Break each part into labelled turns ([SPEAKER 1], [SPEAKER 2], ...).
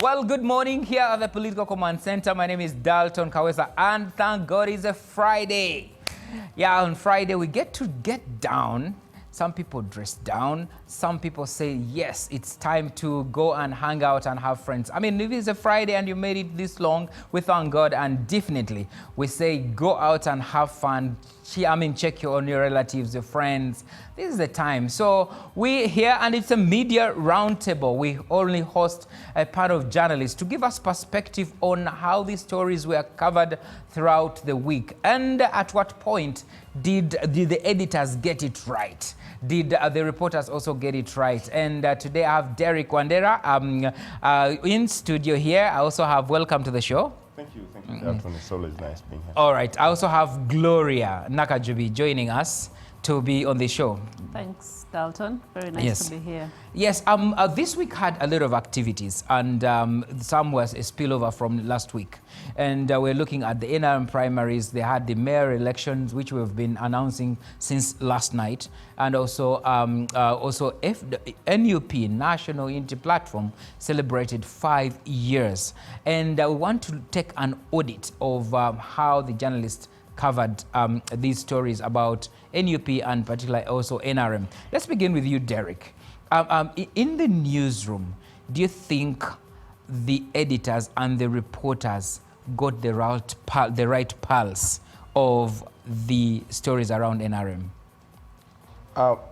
[SPEAKER 1] Well, good morning here at the Political Command Center. My name is Dalton Kawesa, and thank God it's a Friday. Yeah, on Friday we get to get down. Some people dress down. Some people say, yes, it's time to go and hang out and have friends. I mean, if it's a Friday and you made it this long, we thank God, and definitely we say go out and have fun. Check on your relatives, your friends. This is the time. So we're here, and it's a media roundtable. We only host a part of journalists to give us perspective on how these stories were covered throughout the week, and at what point did the editors get it right? Did the reporters also get it right? And today I have Derek Wandera in studio here. I also have welcome to the show.
[SPEAKER 2] Thank you, Dalton. It's always nice being here.
[SPEAKER 1] All right, I also have Gloria Nakajubi joining us to be on the show.
[SPEAKER 3] Thanks, Dalton. Very nice to be here.
[SPEAKER 1] Yes, this week had a lot of activities, and some was a spillover from last week. And we're looking at the NRM Primaries. They had the mayor elections, which we've been announcing since last night. And also, NUP, National Unity Platform, celebrated 5 years. And we want to take an audit of how the journalists covered these stories about NUP and particularly also NRM. Let's begin with you, Derek. In the newsroom, do you think the editors and the reporters got the right pulse of the stories around NRM?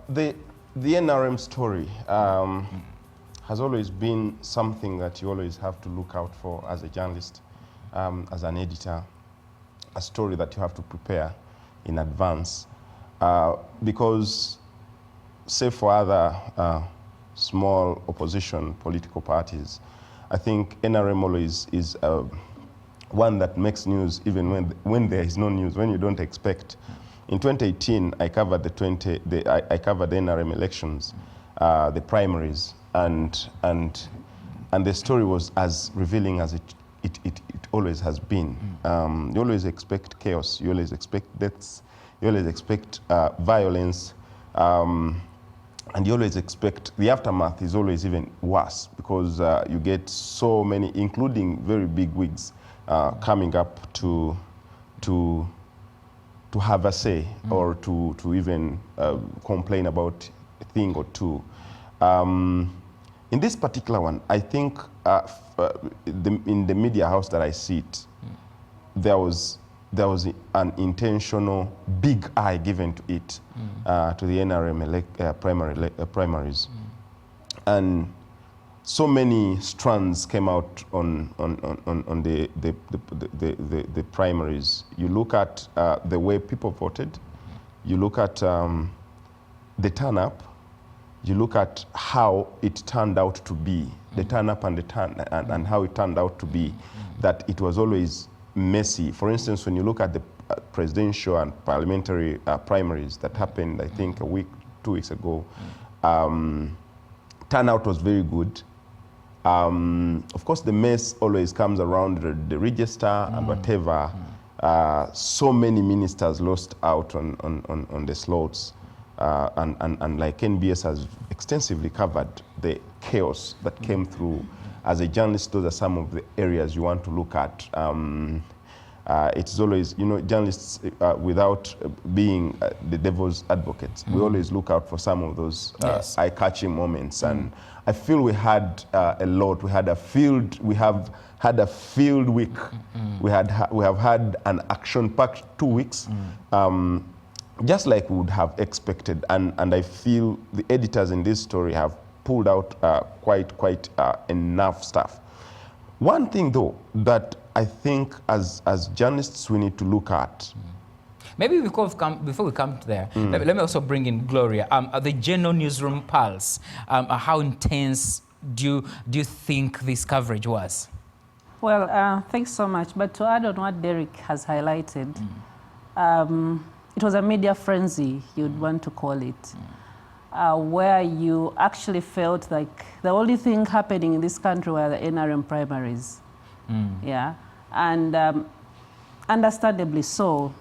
[SPEAKER 2] The NRM story has always been something that you always have to look out for as a journalist, as an editor, a story that you have to prepare in advance. Because, say for other small opposition political parties, I think NRM always is one that makes news even when there is no news, when you don't expect. In 2018, I covered I covered the NRM elections, the primaries, and the story was as revealing as it always has been. You always expect chaos, you always expect deaths, you always expect violence, and you always expect the aftermath is always even worse, because you get so many, including very big wigs, coming up to have a say, or to even complain about a thing or two. In this particular one, I think in the media house that I sit, there was an intentional big eye given to it, to the NRM primaries, and so many strands came out on the primaries. You look at the way people voted, you look at the turn up, you look at how it turned out to be, the turn up and and how it turned out to be, that it was always messy. For instance, when you look at the presidential and parliamentary primaries that happened, I think 2 weeks ago, turnout was very good. Of course, the mess always comes around the register and whatever. So many ministers lost out on the slots. And like NBS has extensively covered the chaos that came through. As a journalist, those are some of the areas you want to look at. It's always, journalists, without being the devil's advocates, we always look out for some of those eye-catching moments. And I feel we had a lot. We have had a field week. We have had an action-packed 2 weeks. Just like we would have expected, and I feel the editors in this story have pulled out quite enough stuff. One thing though that I think as journalists we need to look at.
[SPEAKER 1] Maybe before we come to there, let me also bring in Gloria. The general newsroom pulse. How intense do you think this coverage was?
[SPEAKER 3] Well, thanks so much. But to add on what Derek has highlighted, it was a media frenzy, you'd want to call it, where you actually felt like the only thing happening in this country were the NRM primaries. Yeah, and understandably so,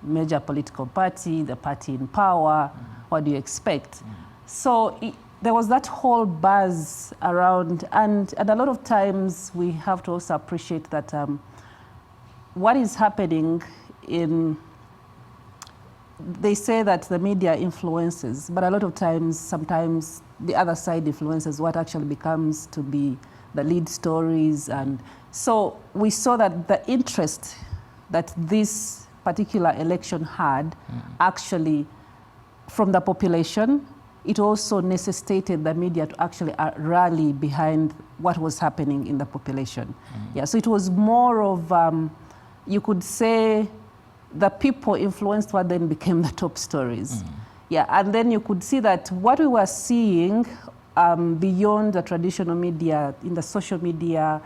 [SPEAKER 3] major political party, the party in power, what do you expect? So there was that whole buzz around, and a lot of times we have to also appreciate that what is happening in, they say that the media influences, but a lot of times, sometimes the other side influences what actually becomes to be the lead stories. And so we saw that the interest that this particular election had actually from the population, it also necessitated the media to actually rally behind what was happening in the population. Yeah, so it was more of, you could say, the people influenced what then became the top stories. Yeah, and then you could see that what we were seeing beyond the traditional media, in the social media,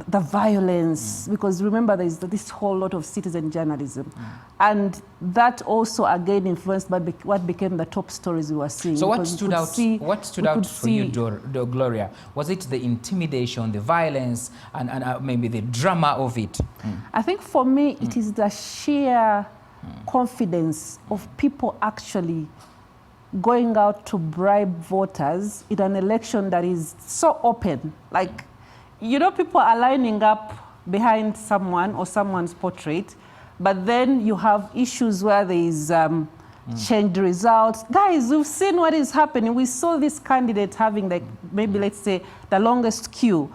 [SPEAKER 3] the violence, because remember there's this whole lot of citizen journalism. And that also again influenced by what became the top stories we were seeing.
[SPEAKER 1] So what stood out for you, Gloria? Was it the intimidation, the violence, and maybe the drama of it?
[SPEAKER 3] I think for me, it is the sheer confidence of people actually going out to bribe voters in an election that is so open. Like, you know, people are lining up behind someone or someone's portrait, but then you have issues where there is changed results. Guys, we've seen what is happening. We saw this candidate having, like, maybe let's say the longest queue.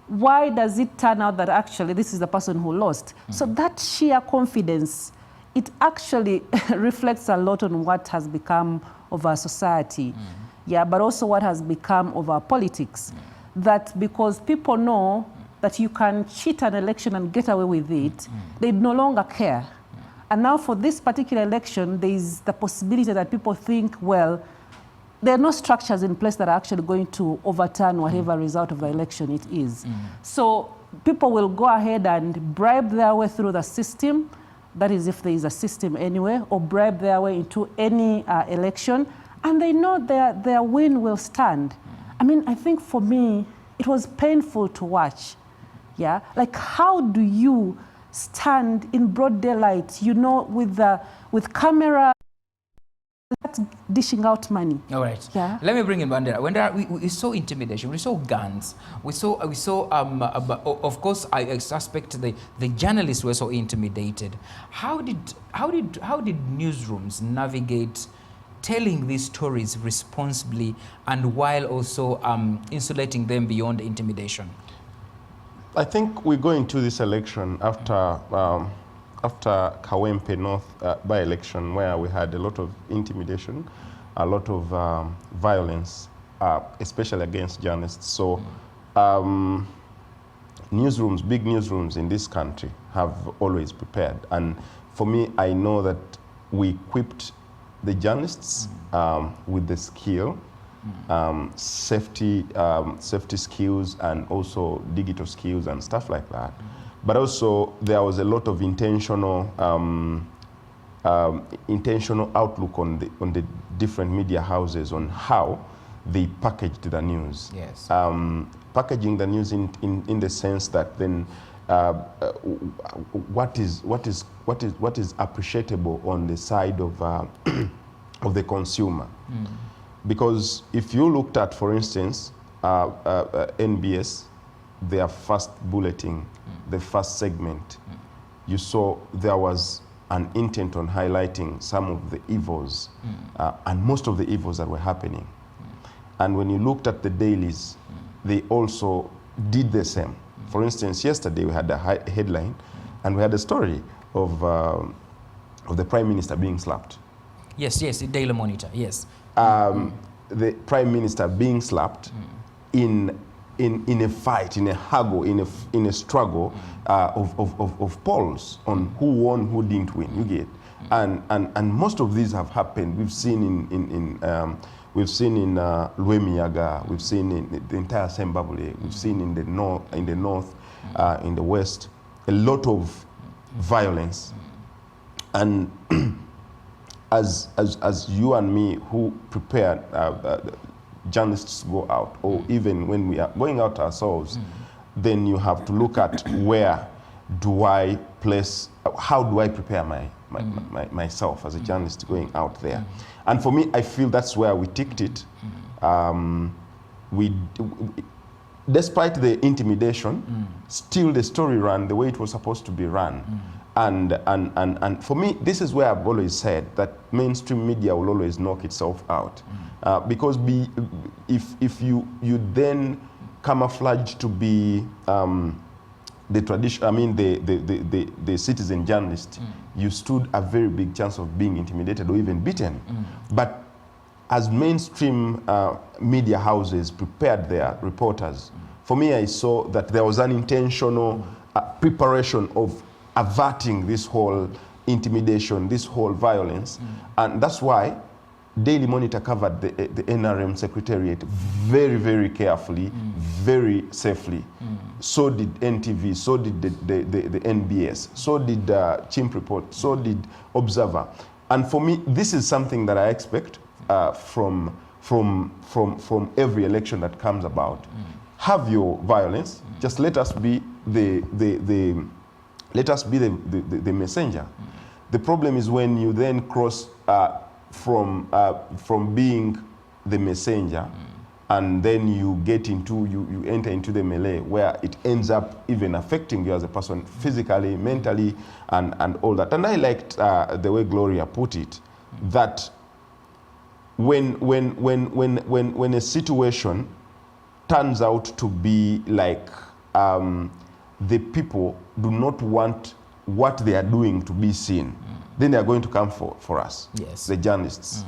[SPEAKER 3] Why does it turn out that actually this is the person who lost? So that sheer confidence, it actually reflects a lot on what has become of our society, yeah, but also what has become of our politics. That because people know that you can cheat an election and get away with it, they no longer care. And now for this particular election, there is the possibility that people think, well, there are no structures in place that are actually going to overturn whatever result of the election it is. So people will go ahead and bribe their way through the system, that is if there is a system anyway, or bribe their way into any election, and they know their win will stand. I mean, I think for me, it was painful to watch, yeah? Like, how do you stand in broad daylight, you know, with camera, dishing out money?
[SPEAKER 1] All right.
[SPEAKER 3] Yeah.
[SPEAKER 1] Let me bring in Wandera. We saw intimidation. We saw guns. We saw. Of course, I suspect the journalists were so intimidated. How did newsrooms navigate telling these stories responsibly and while also insulating them beyond intimidation?
[SPEAKER 2] I think we go into this election after Kawempe North by-election, where we had a lot of intimidation, a lot of violence, especially against journalists. So newsrooms, big newsrooms in this country have always prepared. And for me, I know that we equipped the journalists with the skill, safety skills, and also digital skills and stuff like that. But also there was a lot of intentional outlook on the different media houses on how they packaged the news.
[SPEAKER 1] Yes.
[SPEAKER 2] Packaging the news in the sense that then what is appreciable on the side of of the consumer. Because if you looked at, for instance, NBS, their first bulletin, the first segment, you saw there was an intent on highlighting some of the evils and most of the evils that were happening. And when you looked at the dailies, they also did the same. For instance, yesterday we had a headline and we had a story of the Prime Minister being slapped.
[SPEAKER 1] Yes, yes, Daily Monitor, yes.
[SPEAKER 2] The Prime Minister being slapped in a fight, in a haggle, in a struggle of polls on who won, who didn't win. You get, and most of these have happened. We've seen in Lwemiyaga, we've seen in the entire Zimbabwe, we've seen in the north, in the west, a lot of violence, and as you and me who prepare journalists go out, or even when we are going out ourselves, then you have to look at where do I place, how do I prepare myself as a journalist going out there. And for me, I feel that's where we ticked it. Despite the intimidation, still the story ran the way it was supposed to be run. And for me, this is where I've always said that mainstream media will always knock itself out. Because if you then camouflage to be the tradition, I mean the citizen journalist, you stood a very big chance of being intimidated or even beaten. But as mainstream media houses prepared their reporters, for me I saw that there was an intentional preparation of averting this whole intimidation, this whole violence. And that's why Daily Monitor covered the NRM Secretariat very, very carefully, very safely. So did NTV, so did the NBS, so did Chimp Report, so did Observer. And for me, this is something that I expect from every election that comes about. Have your violence, just let us be the messenger. The problem is when you then cross from being the messenger and then you get into, you enter into the melee where it ends up even affecting you as a person physically, mentally, and all that. And I liked the way Gloria put it, that when a situation turns out to be like the people do not want what they are doing to be seen, then they are going to come for us, the journalists.